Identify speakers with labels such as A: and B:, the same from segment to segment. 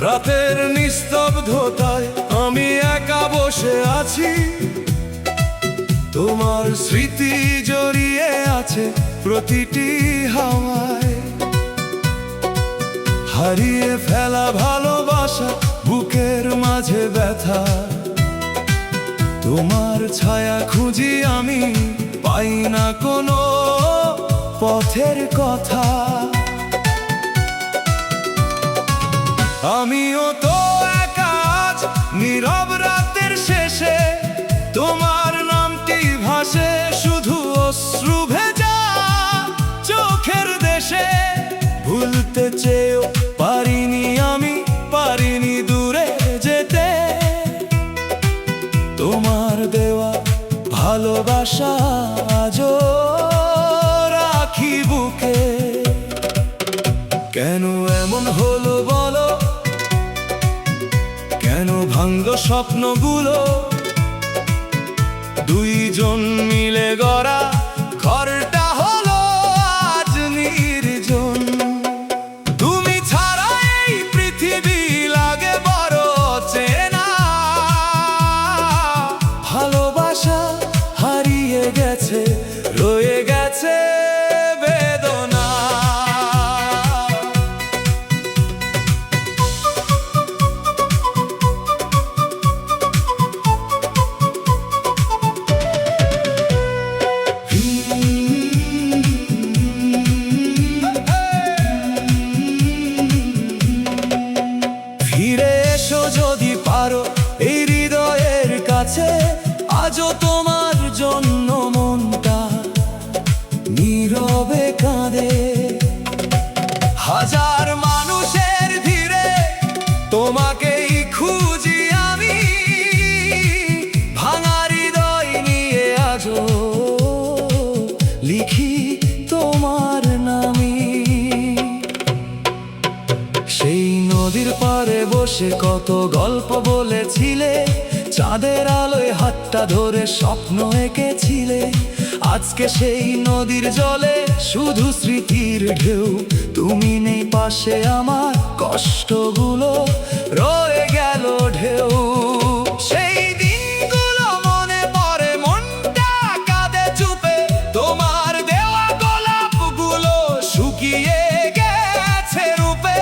A: রাতের নিস্তব্ধতায় আমি একা বসে আছি, তোমার স্মৃতি জড়িয়ে আছে প্রতিটি হাওয়ায়। হারিয়ে ফেলা ভালোবাসা, বুকের মাঝে ব্যথা, তোমার ছায়া খুঁজি আমি, পাই না কোনো পথের কথা। আমিও তো একা আজ নীরব রাতের শেষে, তোমার নামটি ভাসে শুধু অশ্রু ভেজা চোখের দেশে। ভুলতে চেয়েও পারিনি আমি, পারিনি দূরে যেতে, তোমার দেওয়া ভালোবাসা আজও রাখি বুকে। কেন এমন হলো বলো, কেন ভাঙলো স্বপ্নগুলো? দুইজন মিলে গড়া ঘরটা হলো আজ নির্জন। তুমি ছাড়া এই পৃথিবী লাগে বড় চেনা। ভালোবাসা হারিয়ে গেছে, রয়ে গেছে বেদনা। ফিরে এসো যদি পারো এই হৃদয়ের কাছে, আজও তোমার জন্য মনটা নীরবে কাঁদে। হাজার মানুষের ভিড়ে তোমাকেই খুঁজি আমি, ভাঙা হৃদয় নিয়ে আজও লিখি তোমার নামই। সেই নদীর পাড়ে বসে কত গল্প বলেছিলে, চাঁদের আলোয় হাতটা ধরে স্বপ্ন এঁকেছিলে। আজকে সেই নদীর জলে শুধু স্মৃতির ঢেউ, তুমি নেই পাশে, আমার কষ্টগুলো রয়ে গেল ঢেউ। সেই দিনগুলো মনে পড়ে, মনটা কাঁদে চুপে, তোমার দেওয়া গোলাপগুলো শুকিয়ে গেছে রূপে।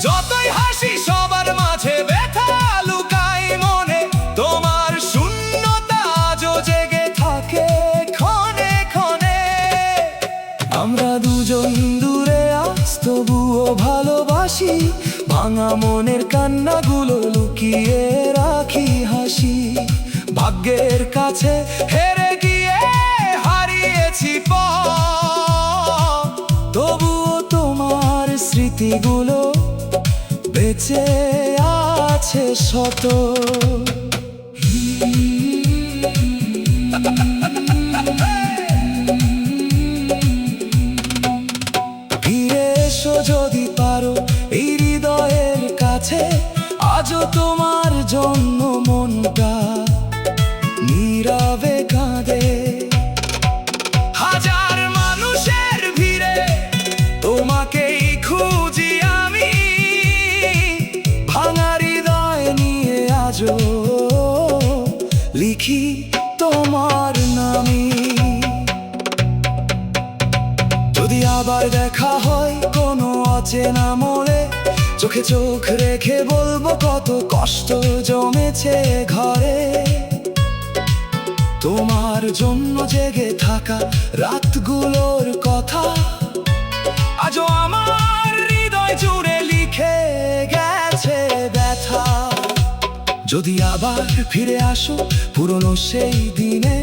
A: যতই হাসি সবার মাঝে ব্যথা লুকাই মনে, তোমার শূন্যতা আজও জেগে থাকে ক্ষণে ক্ষণে। আমরা দুজন দূরে আজ তবুও ভালোবাসি, ভাঙা মনের কান্নাগুলো লুকিয়ে রাখি হাসি। ভাগ্যের কাছে হেরে গিয়ে হারিয়েছি পথ, তবুও তোমার স্মৃতিগুলো বেঁচে আছে শত। ফিরে এসো যদি পারো এই হৃদয়ের কাছে, আজও তোমার জন্য মনটা নীরবে কাঁদে। হাজার মানুষের ভিড়ে তোমাকেই খুঁজি আমি, ভাঙা হৃদয় নিয়ে আজও লিখি তোমার নামই। যদি আবার দেখা হয় কোনো অচেনা মোড়ে, চোখে চোখ রেখে বলবো কত কষ্ট জমেছে ঘরে। তোমার জন্য জেগে থাকা রাতগুলোর কথা আজও আমার হৃদয় জুড়ে লিখে গেছে ব্যথা। যদি আবার ফিরে আসো পুরনো সেই দিনে,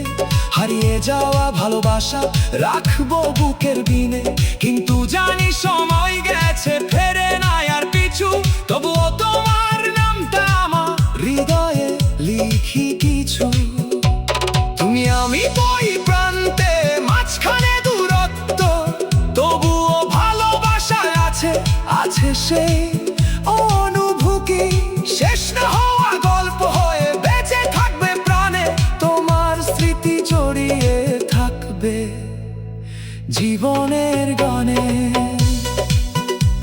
A: হারিয়ে যাওয়া ভালোবাসা রাখবো বুকের বিনে। কিন্তু জানি সময় গেছে, ফেরে নাই আর পিছু, তবুও তোমার নামটা আমার হৃদয়ে লিখি কিছু। তুমি আমি দুই প্রান্তে, মাঝখানে দূরত্ব, তবুও ভালোবাসায় আছে, আছে সেই অনুভূতি। শেষ না হওয়া গল্প হয়ে বেঁচে থাকবে প্রাণে, তোমার স্মৃতি জড়িয়ে থাকবে জীবনের গানে।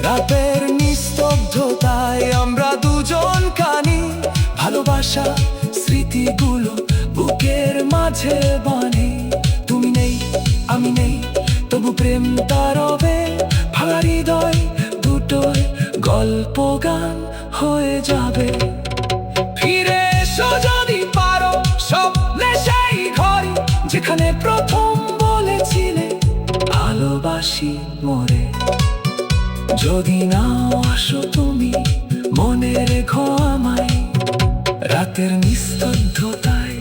A: রাতের নিস্তব্ধতায় আমরা প্রেম তারবে, ভাঙা হৃদয় দুটোয় গল্প গান হয়ে যাবে। ফিরে এসো যদি পারো স্বপ্নে সেই ঘরে, যেখানে প্রথম বলেছিলে ভালোবাসি মোরে। যদি নাও আসো তুমি, মনে রেখো আমায়, রাতের নিস্তব্ধতায়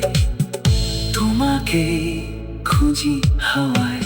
A: তোমাকে খুঁজি হাওয়ায়।